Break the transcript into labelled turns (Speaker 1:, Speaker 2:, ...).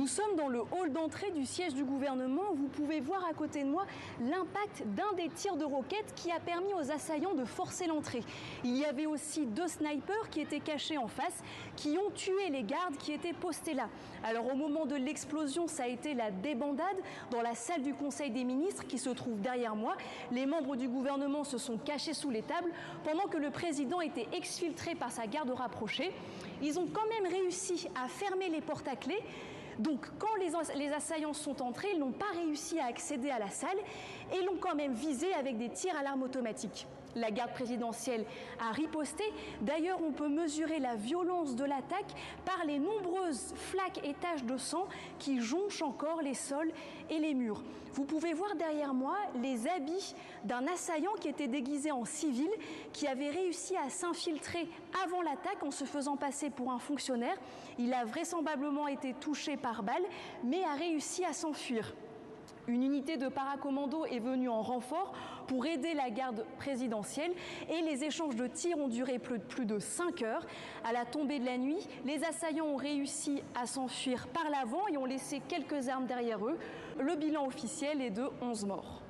Speaker 1: sommes dans le hall d'entrée du siège du gouvernement. Vous pouvez voir à côté de moi l'impact d'un des tirs de roquettes qui a permis aux assaillants de forcer l'entrée. Il y avait aussi 2 snipers qui étaient cachés en face, qui ont tué les gardes qui étaient postés là. Alors au moment de l'explosion, ça a été la débandade dans la salle du Conseil des ministres qui se trouve derrière moi. Les membres du gouvernement se sont cachés sous les tables pendant que le président était exfiltré par sa garde rapprochée. Ils ont quand même réussi à fermer les portes à clé. Donc quand les assaillants sont entrés, ils n'ont pas réussi à accéder à la salle et l'ont quand même visé avec des tirs à l'arme automatique. La garde présidentielle a riposté. D'ailleurs, on peut mesurer la violence de l'attaque par les nombreuses flaques et taches de sang qui jonchent encore les sols et les murs. Vous pouvez voir derrière moi les habits d'un assaillant qui était déguisé en civil, qui avait réussi à s'infiltrer avant l'attaque en se faisant passer pour un fonctionnaire. Il a vraisemblablement été touché par balle, mais a réussi à s'enfuir. Une unité de paracommando est venue en renfort pour aider la garde présidentielle et les échanges de tirs ont duré plus de 5 heures. À la tombée de la nuit, les assaillants ont réussi à s'enfuir par l'avant et ont laissé quelques armes derrière eux. Le bilan officiel est de 11 morts.